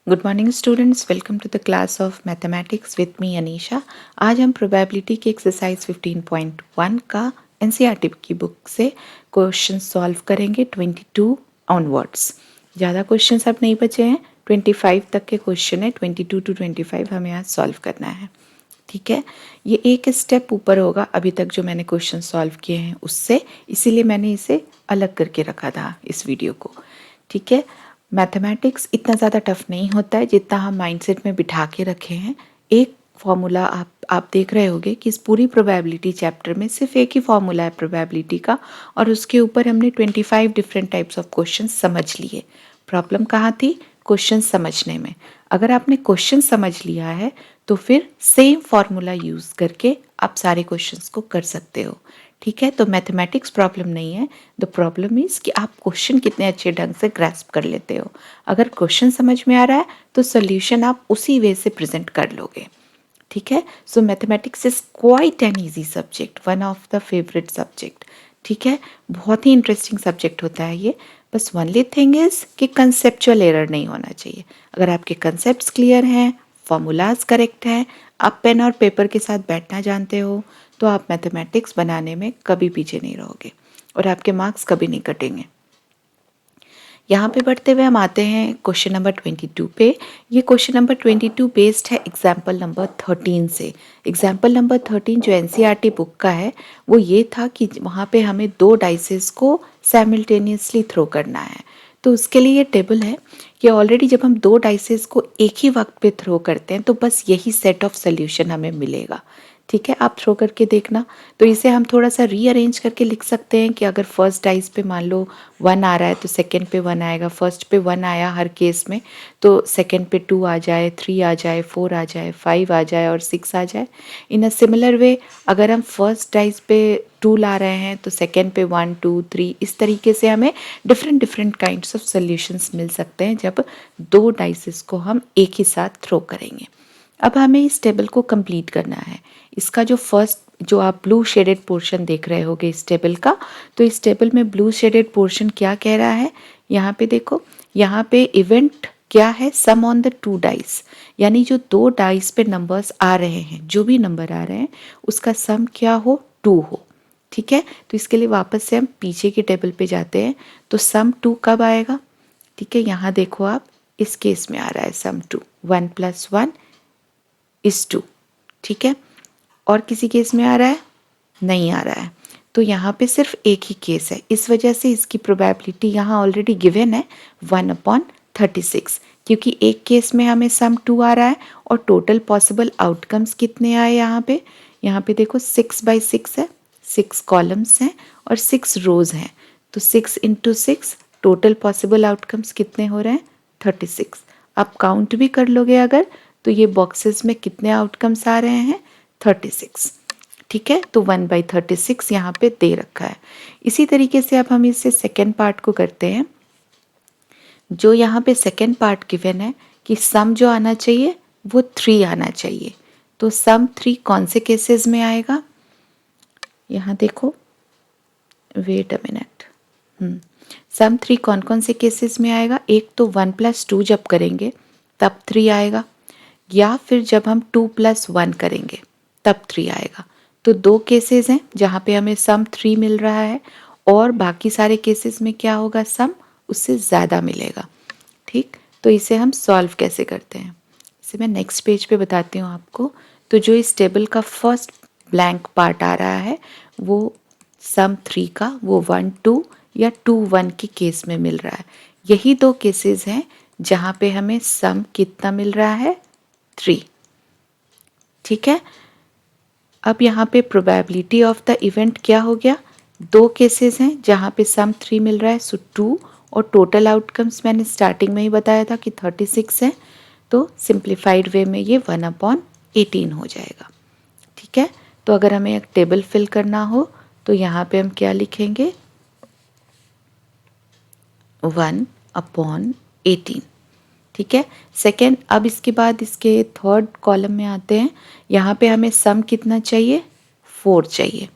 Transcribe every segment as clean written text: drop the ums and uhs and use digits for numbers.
Good morning students, welcome to the class of mathematics with me Anisha. आज हम probability की exercise 15.1 का NCERT की बुक से क्वेश्चन सॉल्व करेंगे 22 ऑनवर्ड्स। ज़्यादा क्वेश्चंस अब नहीं बचे हैं, 25 तक के क्वेश्चन है। 22 to 25 हमें आज सॉल्व करना है। ठीक है, ये एक स्टेप ऊपर होगा अभी तक जो मैंने क्वेश्चन सॉल्व किए हैं उससे, इसीलिए मैंने इसे अलग करके रखा था इस वीडियो को। ठीक है, मैथमेटिक्स इतना ज़्यादा टफ नहीं होता है जितना हम माइंडसेट में बिठा के रखे हैं। एक फॉर्मूला आप देख रहे होंगे कि इस पूरी प्रोबेबिलिटी चैप्टर में सिर्फ एक ही फॉर्मूला है प्रोबेबिलिटी का, और उसके ऊपर हमने 25 डिफरेंट टाइप्स ऑफ क्वेश्चन समझ लिए। प्रॉब्लम कहाँ थी? क्वेश्चन समझने में। अगर आपने क्वेश्चन समझ लिया है तो फिर सेम फॉर्मूला यूज़ करके आप सारे क्वेश्चंस को कर सकते हो। ठीक है, तो मैथमेटिक्स प्रॉब्लम नहीं है। द प्रॉब्लम इज़ कि आप क्वेश्चन कितने अच्छे ढंग से ग्रैस्प कर लेते हो। अगर क्वेश्चन समझ में आ रहा है तो सोल्यूशन आप उसी वे से प्रेजेंट कर लोगे। ठीक है, so mathematics is quite an easy subject, one of the favourite subject. ठीक है, बहुत ही इंटरेस्टिंग सब्जेक्ट होता है ये। बस ओनली थिंग इज कि कंसेप्चुअल एरर नहीं होना चाहिए। अगर आपके कंसेप्ट्स क्लियर हैं, फॉर्मूलाज करेक्ट हैं, आप पेन और पेपर के साथ बैठना जानते हो, तो आप मैथमेटिक्स बनाने में कभी पीछे नहीं रहोगे और आपके मार्क्स कभी नहीं कटेंगे। यहाँ पे बढ़ते हुए हम आते हैं क्वेश्चन नंबर 22 पे। ये क्वेश्चन नंबर 22 बेस्ड है एग्जाम्पल नंबर 13 से। एग्जाम्पल नंबर 13 जो एनसीईआरटी बुक का है वो ये था कि वहाँ पे हमें 2 डाइसेस को साइमल्टेनियसली थ्रो करना है। तो उसके लिए ये टेबल है कि ऑलरेडी जब हम 2 डाइसेस को एक ही वक्त पे थ्रो करते हैं तो बस यही सेट ऑफ सोल्यूशन हमें मिलेगा। ठीक है, आप थ्रो करके देखना। तो इसे हम थोड़ा सा रीअरेंज करके लिख सकते हैं कि अगर फर्स्ट डाइस पे मान लो 1 आ रहा है तो सेकंड पे 1 आएगा। फर्स्ट पे 1 आया हर केस में तो सेकंड पे 2 आ जाए, 3 आ जाए, 4 आ जाए, 5 आ जाए और 6 आ जाए। इन अ सिमिलर वे अगर हम फर्स्ट डाइस पे 2 ला रहे हैं तो सेकंड पे 1, 2, 3, इस तरीके से हमें different different kinds of solutions मिल सकते हैं जब 2 डाइसेस को हम एक ही साथ थ्रो करेंगे। अब हमें इस टेबल को कंप्लीट करना है। इसका जो फर्स्ट जो आप ब्लू शेडेड पोर्शन देख रहे होगे इस टेबल का, तो इस टेबल में ब्लू शेडेड पोर्शन क्या कह रहा है? यहाँ पे देखो, यहाँ पे इवेंट क्या है? सम ऑन द 2 डाइस, यानी जो 2 डाइस पे नंबर्स आ रहे हैं, जो भी नंबर आ रहे हैं उसका सम क्या हो? 2 हो। ठीक है, तो इसके लिए वापस से हम पीछे के टेबल पे जाते हैं। तो सम 2 कब आएगा? ठीक है, यहाँ देखो आप, इस केस में आ रहा है सम 2, 1 + 1 = 2। ठीक है, और किसी केस में आ रहा है? नहीं आ रहा है। तो यहाँ पे सिर्फ एक ही केस है, इस वजह से इसकी प्रोबेबिलिटी यहाँ ऑलरेडी गिवन है 1/36, क्योंकि एक केस में हमें सम 2 आ रहा है और टोटल पॉसिबल आउटकम्स कितने आए यहाँ पे? यहाँ पे देखो 6/6 है, 6 कॉलम्स हैं और 6 रोज हैं। तो 6 × 6 टोटल पॉसिबल आउटकम्स कितने हो रहे हैं? 36। आप काउंट भी कर लोगे अगर, तो ये बॉक्सेस में कितने आउटकम्स आ रहे हैं? 36। ठीक है, तो 1/36 यहाँ पे दे रखा है। इसी तरीके से अब हम इससे सेकेंड पार्ट को करते हैं। जो यहाँ पे सेकेंड पार्ट गिवन है कि सम जो आना चाहिए वो 3 आना चाहिए। तो सम 3 कौन से केसेस में आएगा? यहाँ देखो, वेट अ मिनट। सम 3 कौन कौन से केसेस में आएगा? एक तो 1 + 2 जब करेंगे तब 3 आएगा, या फिर जब हम 2 + 1 करेंगे तब 3 आएगा। तो 2 केसेस हैं जहाँ पे हमें सम 3 मिल रहा है, और बाकी सारे केसेस में क्या होगा? सम उससे ज़्यादा मिलेगा। ठीक, तो इसे हम सॉल्व कैसे करते हैं इसे मैं नेक्स्ट पेज पे बताती हूँ आपको। तो जो इस टेबल का फर्स्ट ब्लैंक पार्ट आ रहा है वो सम 3 का, वो 1 2 या 2 1 के केस में मिल रहा है। यही 2 केसेस हैं जहाँ पे हमें सम कितना मिल रहा है? 3। ठीक है, अब यहाँ पे प्रोबेबिलिटी ऑफ द इवेंट क्या हो गया? 2 केसेस हैं जहाँ पे सम 3 मिल रहा है, सो 2, और टोटल आउटकम्स मैंने स्टार्टिंग में ही बताया था कि 36 है। तो सिंप्लीफाइड वे में ये 1/18 हो जाएगा। ठीक है, तो अगर हमें एक टेबल फिल करना हो तो यहाँ पे हम क्या लिखेंगे? 1/18। ठीक है, सेकेंड, अब इसके बाद इसके थर्ड कॉलम में आते हैं। यहाँ पे हमें सम कितना चाहिए? 4 चाहिए।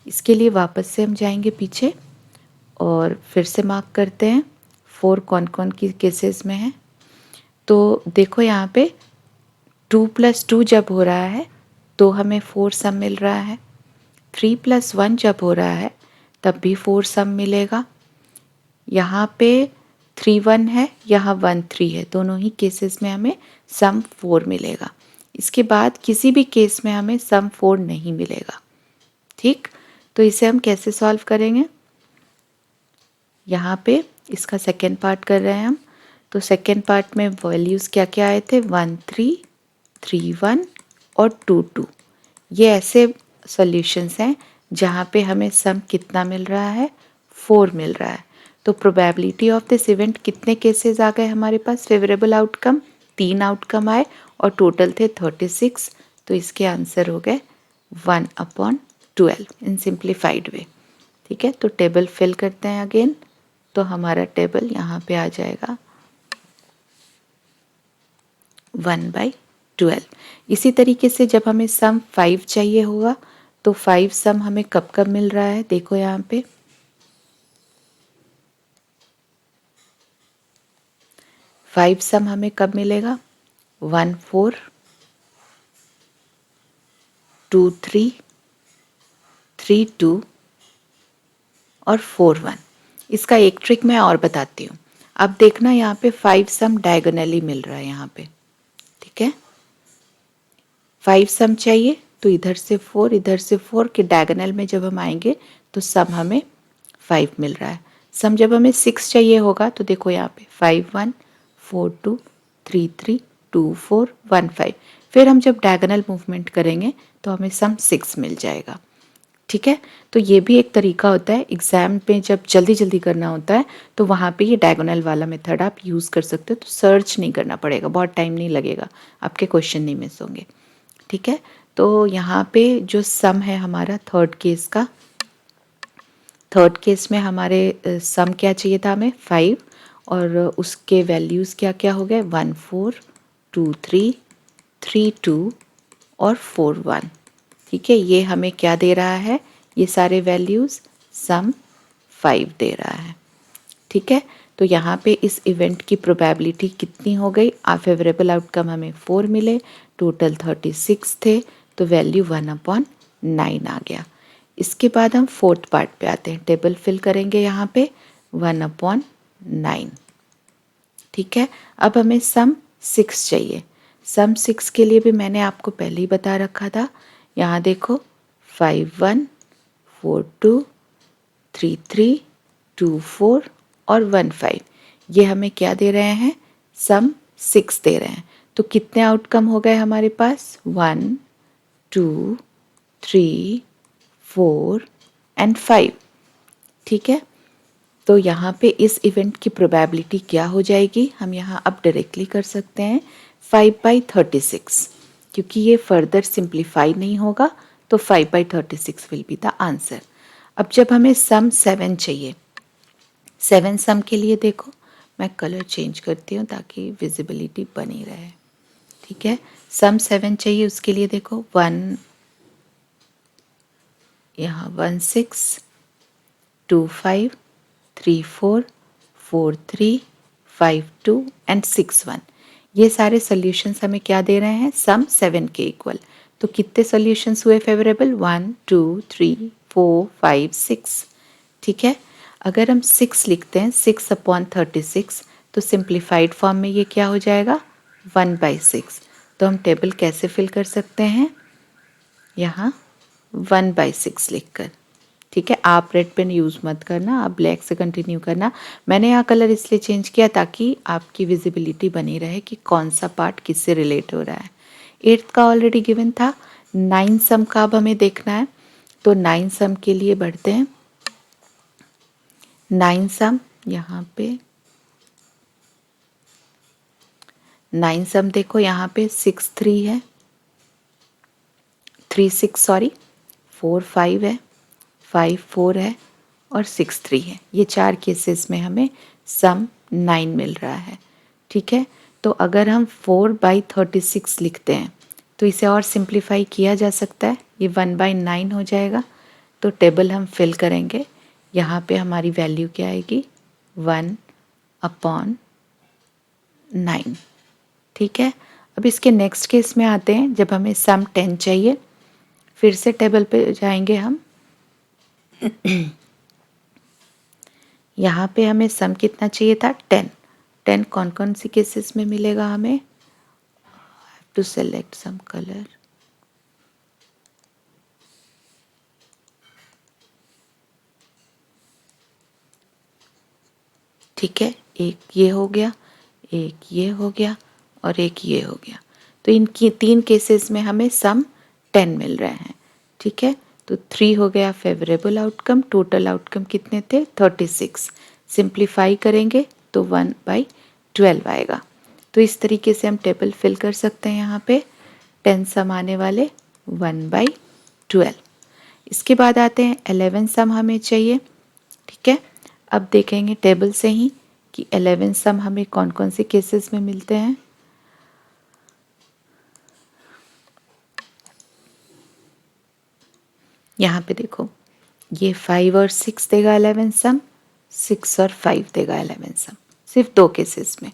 इसके लिए वापस से हम जाएंगे पीछे और फिर से मार्क करते हैं 4 कौन कौन की केसेस में है। तो देखो यहाँ पे 2 + 2 जब हो रहा है तो हमें 4 सम मिल रहा है। 3 + 1 जब हो रहा है तब भी 4 सम मिलेगा। यहाँ पे 3 1 है, यहाँ 1 3 है, दोनों ही केसेस में हमें सम 4 मिलेगा। इसके बाद किसी भी केस में हमें सम 4 नहीं मिलेगा। ठीक, तो इसे हम कैसे सॉल्व करेंगे? यहाँ पे इसका सेकेंड पार्ट कर रहे हैं हम। तो सेकेंड पार्ट में वैल्यूज़ क्या क्या आए थे? 1 3 3 1 और 2 2। ये ऐसे सॉल्यूशंस हैं जहाँ पे हमें सम कितना मिल रहा है? 4 मिल रहा है। तो प्रोबेबिलिटी ऑफ दिस इवेंट कितने केसेस आ गए हमारे पास? फेवरेबल आउटकम 3 आउटकम आए और टोटल थे 36। तो इसके आंसर हो गए 1/12 इन सिंप्लीफाइड वे। ठीक है, तो टेबल फिल करते हैं अगेन। तो हमारा टेबल यहाँ पे आ जाएगा 1/12। इसी तरीके से जब हमें सम 5 चाहिए होगा तो 5 सम हमें कब कब मिल रहा है? देखो यहाँ पे 5 सम हमें कब मिलेगा? 1 4 2 3 3 2 और 4 1। इसका एक ट्रिक मैं और बताती हूँ। अब देखना यहाँ पे 5 सम डायगोनली मिल रहा है यहाँ पे। ठीक है, 5 सम चाहिए तो इधर से 4 इधर से 4 के डायगोनल में जब हम आएंगे तो सम हमें 5 मिल रहा है। सम जब हमें 6 चाहिए होगा तो देखो यहाँ पे 5 1 4 2 3 3 2 4 1 5। फिर हम जब डायगोनल मूवमेंट करेंगे तो हमें सम 6 मिल जाएगा। ठीक है, तो ये भी एक तरीका होता है एग्ज़ाम पे जब जल्दी जल्दी करना होता है तो वहाँ पे ये डायगोनल वाला मेथड आप यूज़ कर सकते हो। तो सर्च नहीं करना पड़ेगा, बहुत टाइम नहीं लगेगा, आपके क्वेश्चन नहीं मिस होंगे। ठीक है, तो यहाँ पे जो सम है हमारा थर्ड केस में हमारे सम क्या चाहिए था हमें? 5 और उसके वैल्यूज़ क्या क्या हो गए? 1 4 2 3 3 2 और 4 1। ठीक है, ये हमें क्या दे रहा है? ये सारे वैल्यूज़ सम 5 दे रहा है। ठीक है, तो यहाँ पे इस इवेंट की प्रोबेबिलिटी कितनी हो गई? फेवरेबल आउटकम हमें 4 मिले, टोटल 36 थे, तो वैल्यू 1/9 आ गया। इसके बाद हम फोर्थ पार्ट पे आते हैं। टेबल फिल करेंगे यहाँ पे 1/9। ठीक है, अब हमें सम 6 चाहिए। सम 6 के लिए भी मैंने आपको पहले ही बता रखा था। यहाँ देखो 5 1 4 2 3 3 2 4 और 1 5। ये हमें क्या दे रहे हैं? सम 6 दे रहे हैं। तो कितने आउटकम हो गए हमारे पास? 1 2 3 4 एंड 5। ठीक है, तो यहाँ पे इस इवेंट की प्रोबेबिलिटी क्या हो जाएगी? हम यहाँ अब डायरेक्टली कर सकते हैं 5/36, क्योंकि ये फर्दर सिंप्लीफाई नहीं होगा तो 5/36 विल बी द आंसर। अब जब हमें सम 7 चाहिए, 7 सम के लिए देखो मैं कलर चेंज करती हूँ ताकि विजिबिलिटी बनी रहे। ठीक है, सम 7 चाहिए, उसके लिए देखो 1 यहाँ 1 6 2 5 3 4 4 3 5 2 एंड 6 1। ये सारे सॉल्यूशंस हमें क्या दे रहे हैं? सम 7 के इक्वल। तो कितने सॉल्यूशंस हुए फेवरेबल? 1 2 3 4 5 6। ठीक है, अगर हम 6 लिखते हैं 6/36 तो सिंप्लीफाइड फॉर्म में ये क्या हो जाएगा? 1/6। तो हम टेबल कैसे फिल कर सकते हैं? यहाँ 1/6 लिखकर। ठीक है, आप रेड पेन यूज़ मत करना, आप ब्लैक से कंटिन्यू करना। मैंने यहाँ कलर इसलिए चेंज किया ताकि आपकी विजिबिलिटी बनी रहे कि कौन सा पार्ट किससे रिलेट हो रहा है। 8th का ऑलरेडी गिवन था। 9 सम का अब हमें देखना है, तो 9 सम के लिए बढ़ते हैं। 9 सम यहाँ पे 9 सम देखो यहाँ पे 6 3 है, 3 6 सॉरी 4 5 है, 5 4 है और 6 3 है। ये चार केसेस में हमें सम 9 मिल रहा है। ठीक है, तो अगर हम 4/36 लिखते हैं तो इसे और सिंप्लीफाई किया जा सकता है, ये 1/9 हो जाएगा। तो टेबल हम फिल करेंगे, यहाँ पे हमारी वैल्यू क्या आएगी? 1/9। ठीक है। अब इसके नेक्स्ट केस में आते हैं, जब हमें सम 10 चाहिए। फिर से टेबल पे जाएंगे हम। यहाँ पे हमें सम कितना चाहिए था, 10। 10 कौन कौन सी केसेस में मिलेगा हमें, टू सेलेक्ट सम कलर। ठीक है, एक ये हो गया, एक ये हो गया और एक ये हो गया। तो इनकी 3 केसेस में हमें सम 10 मिल रहे हैं। ठीक है, तो 3 हो गया फेवरेबल आउटकम। टोटल आउटकम कितने थे, 36। सिंप्लीफाई करेंगे तो 1/12 आएगा। तो इस तरीके से हम टेबल फिल कर सकते हैं। यहाँ पे 10 सम आने वाले, 1/12। इसके बाद आते हैं 11 सम हमें चाहिए। ठीक है, अब देखेंगे टेबल से ही कि 11 सम हमें कौन कौन से केसेस में मिलते हैं। यहाँ पे देखो, ये 5 और 6 देगा 11 सम, 6 और 5 देगा 11 सम, सिर्फ 2 केसेस में।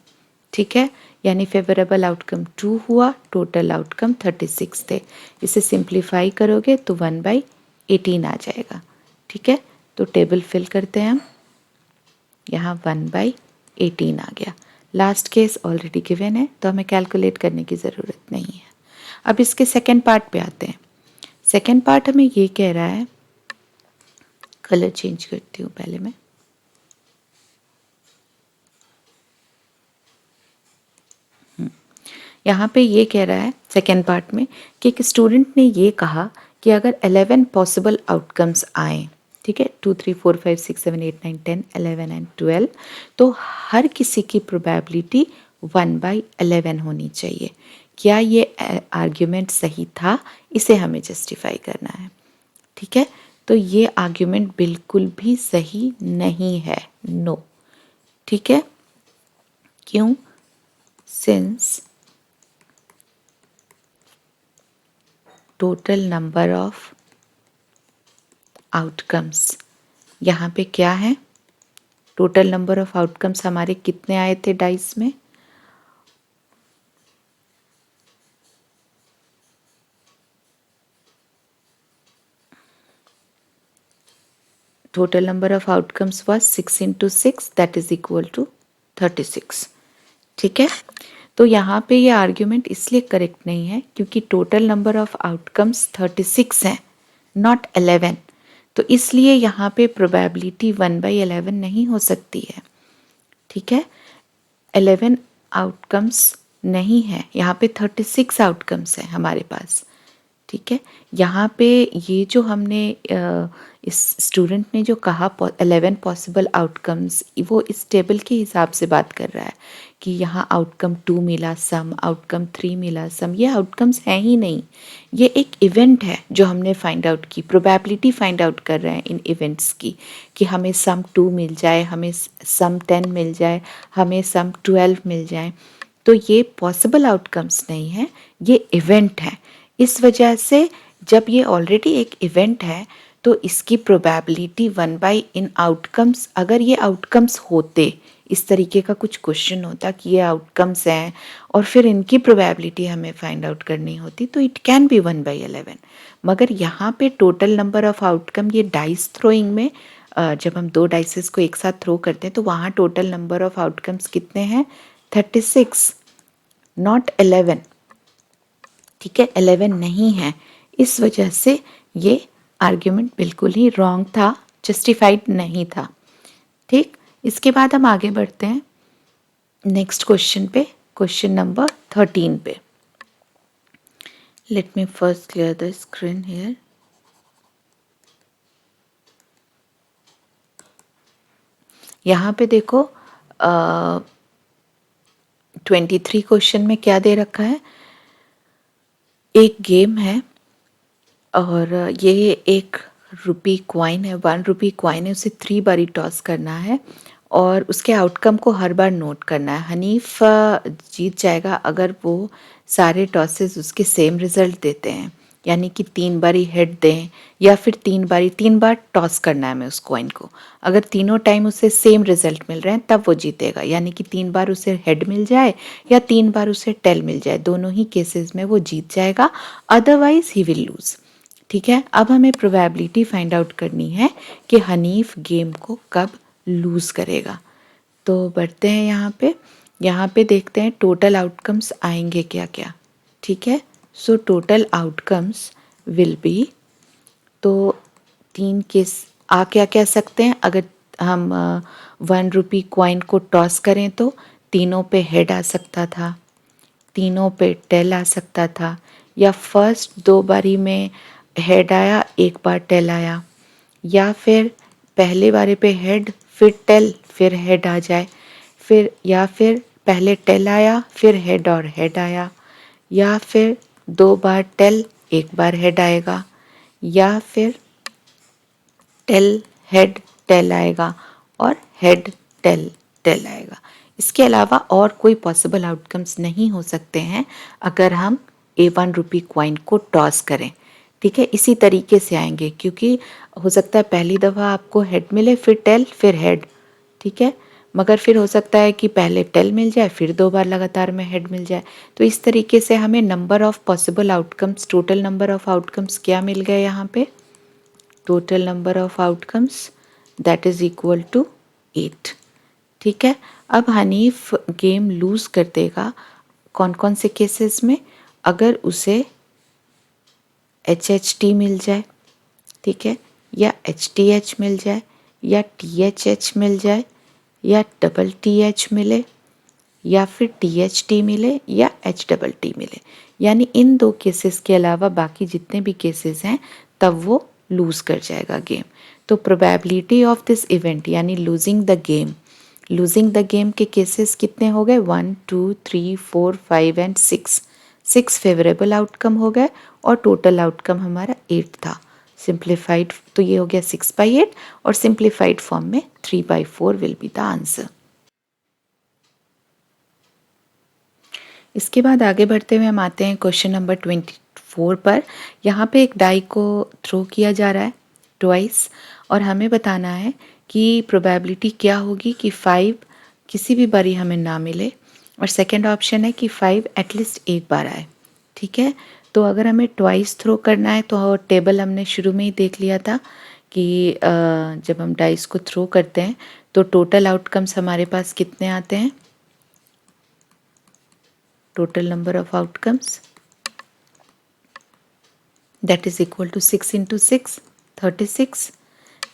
ठीक है, यानी फेवरेबल आउटकम 2 हुआ, टोटल आउटकम 36 थे। इसे सिंप्लीफाई करोगे तो 1/18 आ जाएगा। ठीक है, तो टेबल फिल करते हैं हम। यहाँ 1/18 आ गया। लास्ट केस ऑलरेडी गिवन है, तो हमें कैलकुलेट करने की ज़रूरत नहीं है। अब इसके सेकेंड पार्ट पे आते हैं। सेकेंड पार्ट हमें ये कह रहा है, कलर चेंज करती हूँ पहले मैं। यहाँ पे ये कह रहा है सेकेंड पार्ट में कि एक स्टूडेंट ने ये कहा कि अगर 11 पॉसिबल आउटकम्स आए, ठीक है, 2 3 4 5 6 7 8 9 10 11 एंड 12, तो हर किसी की प्रोबेबिलिटी 1/11 होनी चाहिए। क्या ये आर्ग्यूमेंट सही था, इसे हमें जस्टिफाई करना है। ठीक है, तो ये आर्ग्यूमेंट बिल्कुल भी सही नहीं है, नो। ठीक है, क्यों, since total number of outcomes, यहाँ पे क्या है, टोटल नंबर ऑफ आउटकम्स हमारे कितने आए थे डाइस में, total number of outcomes was 6 into 6, that is equal to 36। ठीक है, तो यहाँ पे ये आर्ग्यूमेंट इसलिए करेक्ट नहीं है क्योंकि टोटल नंबर ऑफ आउटकम्स 36 हैं, नॉट 11। तो इसलिए यहाँ पे प्रोबेबिलिटी 1/11 नहीं हो सकती है। ठीक है, 11 आउटकम्स नहीं है, यहाँ पे 36 आउटकम्स हैं हमारे पास। ठीक है, यहाँ पे ये जो हमने इस स्टूडेंट ने जो कहा 11 पॉसिबल आउटकम्स, वो इस टेबल के हिसाब से बात कर रहा है कि यहाँ आउटकम 2 मिला सम, आउटकम 3 मिला सम। ये आउटकम्स हैं ही नहीं, ये एक इवेंट है जो हमने फाइंड आउट की, प्रोबेबिलिटी फाइंड आउट कर रहे हैं इन इवेंट्स की, कि हमें सम 2 मिल जाए, हमें सम 10 मिल जाए, हमें सम 12 मिल जाए। तो ये पॉसिबल आउटकम्स नहीं है, ये इवेंट है। इस वजह से जब ये ऑलरेडी एक इवेंट है तो इसकी प्रोबेबिलिटी 1 इन आउटकम्स, अगर ये आउटकम्स होते, इस तरीके का कुछ क्वेश्चन होता कि ये आउटकम्स हैं और फिर इनकी प्रोबेबिलिटी हमें फाइंड आउट करनी होती, तो इट कैन बी 1/11। मगर यहाँ पे टोटल नंबर ऑफ आउटकम, ये डाइस थ्रोइंग में जब हम 2 डाइसेस को एक साथ थ्रो करते हैं तो वहाँ टोटल नंबर ऑफ आउटकम्स कितने हैं, 36, नॉट 11। ठीक है, 11 नहीं है। इस वजह से ये आर्ग्यूमेंट बिल्कुल ही रॉन्ग था, जस्टिफाइड नहीं था। ठीक, इसके बाद हम आगे बढ़ते हैं नेक्स्ट क्वेश्चन पे, क्वेश्चन नंबर 13 पे। Let me first clear the screen here. यहाँ पे देखो 23 क्वेश्चन में क्या दे रखा है, एक गेम है और ये एक रुपी क्वाइन है, 1 रुपी क्वाइन है, उसे 3 बारी टॉस करना है और उसके आउटकम को हर बार नोट करना है। हनीफ जीत जाएगा अगर वो सारे टॉसेस उसके सेम रिजल्ट देते हैं। यानी कि 3 बारी हेड दें या फिर 3 बार टॉस करना है हमें उस कॉइन को। अगर तीनों टाइम उसे सेम रिजल्ट मिल रहे हैं तब वो जीतेगा, यानी कि 3 बार उसे हेड मिल जाए या 3 बार उसे टेल मिल जाए, दोनों ही केसेस में वो जीत जाएगा, अदरवाइज ही विल लूज। ठीक है, अब हमें प्रोबेबिलिटी फाइंड आउट करनी है कि हनीफ गेम को कब लूज करेगा। तो बढ़ते हैं यहाँ पे देखते हैं टोटल आउटकम्स आएंगे क्या क्या। ठीक है, so total outcomes will be, तो 3 केस आ क्या कह सकते हैं। अगर हम 1 रुपी कॉइन को टॉस करें तो तीनों पे हेड आ सकता था, तीनों पे टेल आ सकता था, या फर्स्ट 2 बारी में हेड आया, एक बार टेल आया, या फिर पहले बारे पे हेड फिर टेल फिर हेड आ जाए, फिर या फिर पहले टेल आया फिर हेड और हेड आया, या फिर 2 बार टेल एक बार हेड आएगा, या फिर टेल हेड टेल आएगा और हेड टेल टेल आएगा। इसके अलावा और कोई पॉसिबल आउटकम्स नहीं हो सकते हैं अगर हम A1 रुपी कॉइन को टॉस करें। ठीक है, इसी तरीके से आएंगे, क्योंकि हो सकता है पहली दफ़ा आपको हेड मिले फिर टेल फिर हेड। ठीक है, मगर फिर हो सकता है कि पहले टेल मिल जाए फिर 2 बार लगातार में हेड मिल जाए। तो इस तरीके से हमें number of possible outcomes, total number of outcomes क्या मिल गए यहाँ पे, total number of outcomes that is equal to 8। ठीक है, अब हनीफ गेम लूज कर देगा कौन कौन से केसेस में, अगर उसे HHT मिल जाए, ठीक है, या HTH मिल जाए, या THH मिल जाए, या डबल TH मिले, या फिर THT मिले, या HTT मिले। यानी इन 2 केसेस के अलावा बाकी जितने भी केसेस हैं तब वो लूज कर जाएगा गेम। तो प्रोबेबिलिटी ऑफ दिस इवेंट यानी लूजिंग द गेम के केसेस कितने हो गए, 1 2 3 4 5 एंड 6 फेवरेबल आउटकम हो गए और टोटल आउटकम हमारा 8 था। सिंप्लीफाइड तो ये हो गया 6/8 और सिंप्लीफाइड फॉर्म में 3/4 विल बी द आंसर। इसके बाद आगे बढ़ते हुए हम आते हैं क्वेश्चन नंबर 24 पर। यहाँ पे एक डाई को थ्रो किया जा रहा है ट्वाइस, और हमें बताना है कि प्रोबेबिलिटी क्या होगी कि 5 किसी भी बारी हमें ना मिले, और सेकंड ऑप्शन है कि 5 एटलीस्ट एक बार आए। ठीक है, तो अगर हमें ट्वाइस थ्रो करना है तो टेबल हमने शुरू में ही देख लिया था कि जब हम डाइस को थ्रो करते हैं तो टोटल आउटकम्स हमारे पास कितने आते हैं, total number of outcomes that is equal to 6 into 6 36।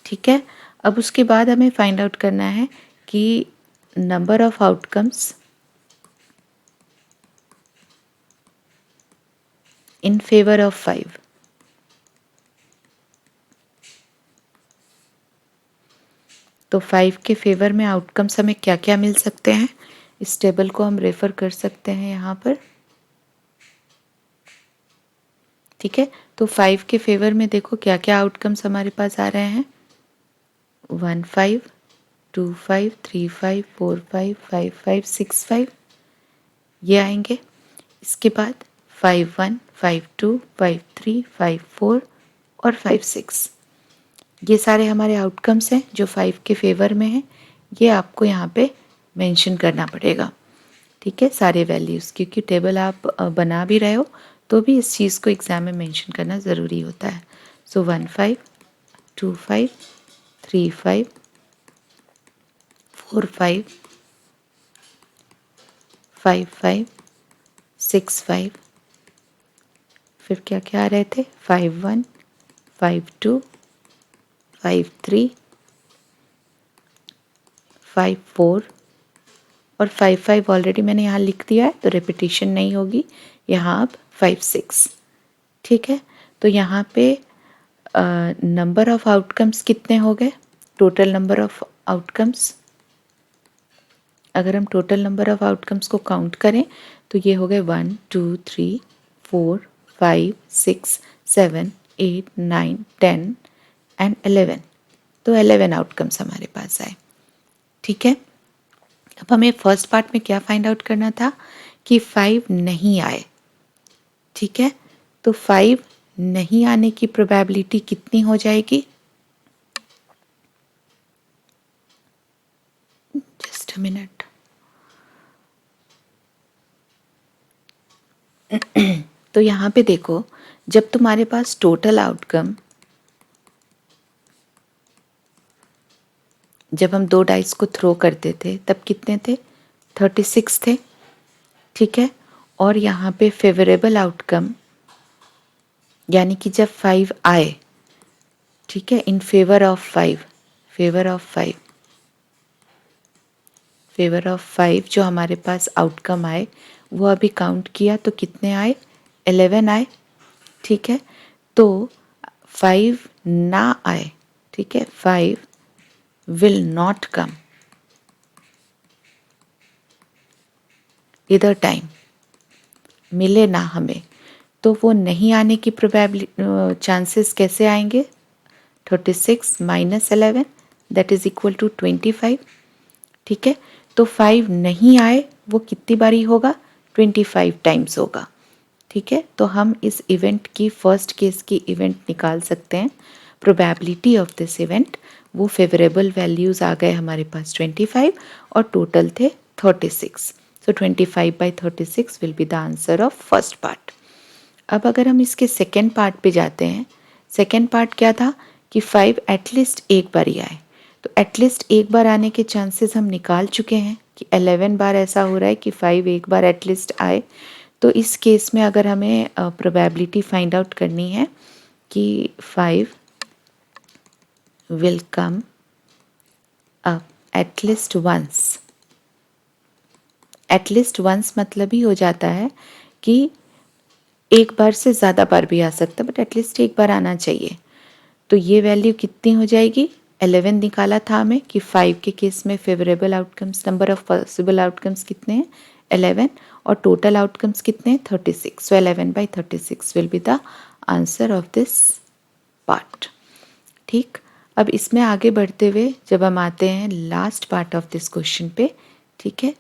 ठीक है, अब उसके बाद हमें फाइंड आउट करना है कि number of outcomes in favour of 5। तो 5 के फेवर में आउटकम्स हमें क्या क्या मिल सकते हैं, इस टेबल को हम रेफर कर सकते हैं यहाँ पर। ठीक है, तो 5 के फेवर में देखो क्या क्या आउटकम्स हमारे पास आ रहे हैं, 1 5 2 5 3 5 4 5 5 5 6 5 ये आएंगे। इसके बाद 5 1 5 2 5 3 5 4 और 5 6, ये सारे हमारे आउटकम्स हैं जो 5 के फेवर में हैं। ये आपको यहाँ पे मेंशन करना पड़ेगा। ठीक है, सारे वैल्यूज़, क्योंकि टेबल आप बना भी रहे हो तो भी इस चीज़ को एग्ज़ाम में मेंशन करना ज़रूरी होता है। सो 1 5 2 5 3 5 4 5 5 5 6 5, फिर क्या क्या आ रहे थे, 5 1 5 2 5 3 5 4 और 5 5 ऑलरेडी मैंने यहाँ लिख दिया है तो रिपीटिशन नहीं होगी यहाँ। अब 5 6। ठीक है, तो यहाँ पे नंबर ऑफ आउटकम्स कितने हो गए, टोटल नंबर ऑफ आउटकम्स, अगर हम टोटल नंबर ऑफ आउटकम्स को काउंट करें तो ये हो गए 1 2 3 4 5 6 7 8 9 10 एंड 11। तो 11 आउटकम्स हमारे पास आए। ठीक है, अब हमें फर्स्ट पार्ट में क्या फाइंड आउट करना था कि 5 नहीं आए। ठीक है, तो 5 नहीं आने की प्रोबेबिलिटी कितनी हो जाएगी? Just a minute. तो यहाँ पे देखो, जब तुम्हारे पास टोटल आउटकम, जब हम 2 डाइस को थ्रो करते थे तब कितने थे? 36 थे, ठीक है। और यहाँ पे फेवरेबल आउटकम यानी कि जब 5 आए, ठीक है, in favour of 5, favour of 5, favour of 5 जो हमारे पास आउटकम आए वो अभी काउंट किया तो कितने आए? 11 आए, ठीक है। तो 5 ना आए, ठीक है, 5 विल नॉट कम इधर टाइम, मिले ना हमें, तो वो नहीं आने की प्रोबेबिलिटी चांसेस कैसे आएंगे? 36 minus 11 that is equal to 25, ठीक है। तो 5 नहीं आए वो कितनी बारी होगा? 25 टाइम्स होगा, ठीक है। तो हम इस इवेंट की फर्स्ट केस की इवेंट निकाल सकते हैं, प्रोबेबिलिटी ऑफ दिस इवेंट। वो फेवरेबल वैल्यूज़ आ गए हमारे पास 25 और टोटल थे 36। सो 25/36 will be the answer of first part. अब अगर हम इसके सेकेंड पार्ट पे जाते हैं, सेकेंड पार्ट क्या था कि 5 एटलीस्ट एक बार ही आए। तो एटलीस्ट एक बार आने के चांसेस हम निकाल चुके हैं कि 11 बार ऐसा हो रहा है कि 5 एक बार एटलीस्ट आए। तो इस केस में अगर हमें प्रोबेबिलिटी फाइंड आउट करनी है कि 5 will come up at least once, at least once मतलब ही हो जाता है कि एक बार से ज़्यादा बार भी आ सकता है बट एटलीस्ट एक बार आना चाहिए। तो ये वैल्यू कितनी हो जाएगी? 11 निकाला था हमें कि 5 के केस में favourable outcomes, number of possible outcomes कितने हैं? 11, और टोटल आउटकम्स कितने हैं? 36। सो 11/36 will be the answer of this part, ठीक। अब इसमें आगे बढ़ते हुए जब हम आते हैं last part of this question पे, ठीक है,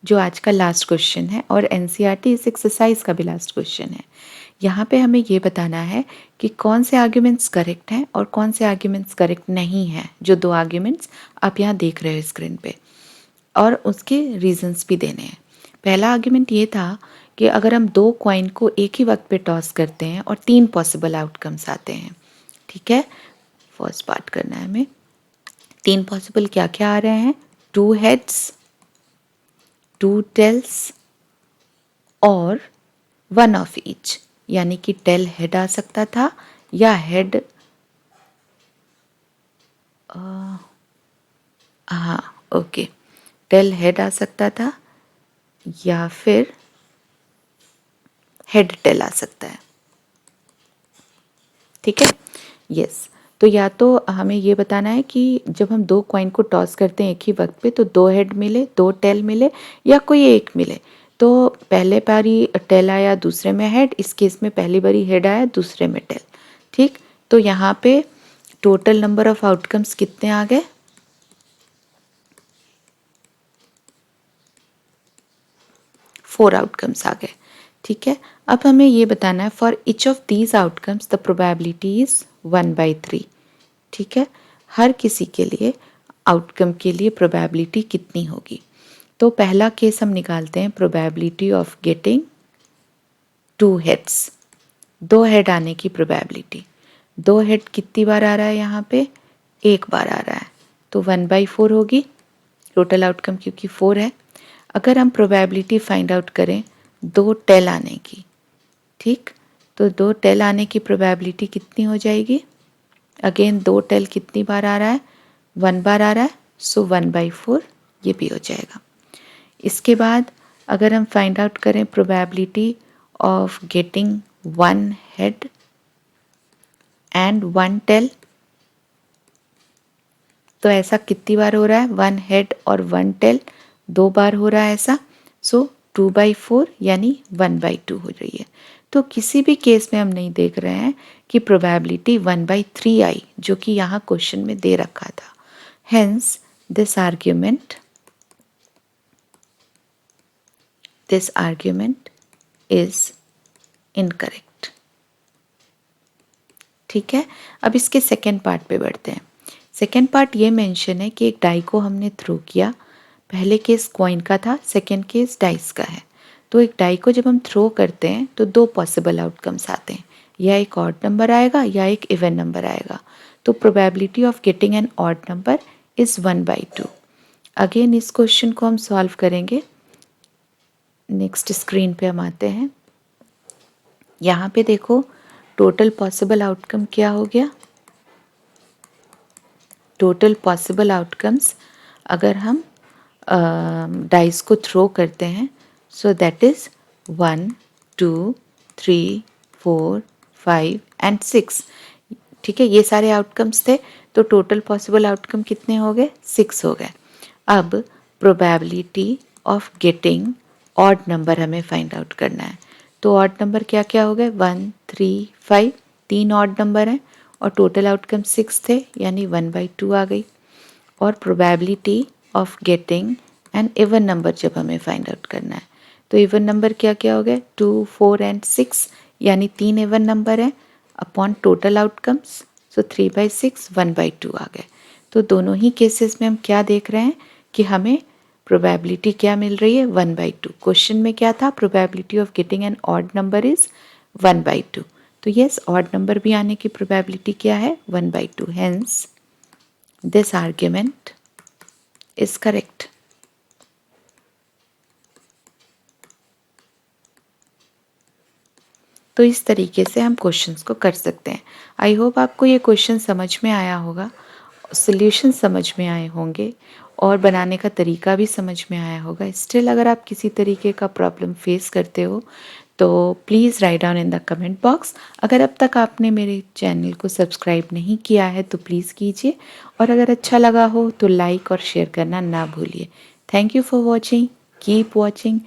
जो आज का लास्ट क्वेश्चन है और एनसीईआरटी इस एक्सरसाइज का भी लास्ट क्वेश्चन है। यहाँ पे हमें ये बताना है कि कौन से आर्ग्यूमेंट्स करेक्ट हैं और कौन से आर्ग्यूमेंट्स करेक्ट नहीं हैं। जो 2 आर्ग्यूमेंट्स आप यहाँ देख रहे हो स्क्रीन पे, और उसके रीजंस भी देने हैं। पहला आर्ग्यूमेंट ये था कि अगर हम 2 कॉइन को एक ही वक्त पे टॉस करते हैं और 3 पॉसिबल आउटकम्स आते हैं, ठीक है। फर्स्ट पार्ट करना है हमें। 3 पॉसिबल क्या क्या आ रहे हैं? 2 हेड्स, 2 टेल्स और 1 ऑफ ईच, यानी कि टेल हेड आ सकता था या हेड, हाँ ओके, टेल हेड आ सकता था या फिर हेड टेल आ सकता है, ठीक है। यस, तो या तो हमें ये बताना है कि जब हम 2 कॉइन को टॉस करते हैं एक ही वक्त पे तो 2 हेड मिले, 2 टेल मिले या कोई एक मिले। तो पहले बारी टेल आया, दूसरे में हेड, इस केस में पहली बारी हेड आया, दूसरे में टेल, ठीक। तो यहाँ पे टोटल नंबर ऑफ आउटकम्स कितने आ गए? 4 आउटकम्स आ गए, ठीक है। अब हमें ये बताना है for each of these outcomes the probability is 1/3, ठीक है। हर किसी के लिए आउटकम के लिए प्रोबेबिलिटी कितनी होगी? तो पहला केस हम निकालते हैं, probability of getting 2 heads, 2 head आने की प्रोबेबिलिटी। 2 हेड कितनी बार आ रहा है यहाँ पे? एक बार आ रहा है, तो 1/4 होगी टोटल आउटकम, क्योंकि 4 है। अगर हम प्रोबेबिलिटी फाइंड आउट करें 2 टेल आने की, ठीक, तो 2 टेल आने की प्रोबेबिलिटी कितनी हो जाएगी? अगेन 2 टेल कितनी बार आ रहा है? 1 बार आ रहा है, सो 1/4 ये भी हो जाएगा। इसके बाद अगर हम फाइंड आउट करें probability of getting 1 head and 1 tail, तो ऐसा कितनी बार हो रहा है? 1 हेड और 1 टेल 2 बार हो रहा है ऐसा, सो 2/4 यानी 1/2 हो रही है। तो किसी भी केस में हम नहीं देख रहे हैं कि प्रोबेबिलिटी 1/3 आई, जो कि यहाँ क्वेश्चन में दे रखा था। Hence this argument, is incorrect, ठीक है, अब इसके सेकेंड पार्ट पे बढ़ते हैं। सेकेंड पार्ट ये मेंशन है कि एक डाई को हमने थ्रो किया। पहले केस कॉइन का था, सेकेंड केस डाइस का है। तो एक डाई को जब हम थ्रो करते हैं तो दो पॉसिबल आउटकम्स आते हैं, या एक ऑड नंबर आएगा या एक इवन नंबर आएगा। तो probability of getting an odd number is 1/2। Again इस क्वेश्चन को हम सॉल्व करेंगे। नेक्स्ट स्क्रीन पे हम आते हैं। यहाँ पे देखो टोटल पॉसिबल आउटकम क्या हो गया। टोटल पॉसिबल आउटकम्स अगर हम डाइस को थ्रो करते हैं, सो दैट इज़ 1 2 3 4 5 एंड 6। ठीक है, ये सारे आउटकम्स थे, तो टोटल पॉसिबल आउटकम कितने हो गए? 6 हो गए। अब probability of getting odd number हमें फाइंड आउट करना है। तो ऑड नंबर क्या क्या हो गए? 1 3 5, तीन ऑड नंबर हैं और टोटल आउटकम 6 थे, यानी 1/2 आ गई। और probability of getting an even number जब हमें फाइंड आउट करना है, तो इवन नंबर क्या क्या हो गए? 2 4 एंड 6, यानी तीन इवन नंबर हैं अपॉन टोटल आउटकम्स, सो 3/6 1/2 आ गए। तो दोनों ही केसेस में हम क्या देख रहे हैं कि हमें प्रोबेबिलिटी क्या मिल रही है? 1/2। क्वेश्चन में क्या था? Probability of getting an odd number is 1/2। तो यस, ऑड नंबर भी आने की प्रोबेबिलिटी क्या है? 1/2। Hence this argument is correct. तो इस तरीके से हम क्वेश्चंस को कर सकते हैं। आई होप आपको ये क्वेश्चन समझ में आया होगा, सॉल्यूशन समझ में आए होंगे और बनाने का तरीका भी समझ में आया होगा। स्टिल अगर आप किसी तरीके का प्रॉब्लम फेस करते हो तो please write down in the comment box. अगर अब तक आपने मेरे चैनल को सब्सक्राइब नहीं किया है तो प्लीज़ कीजिए, और अगर अच्छा लगा हो तो लाइक और शेयर करना ना भूलिए। Thank you for watching, keep watching.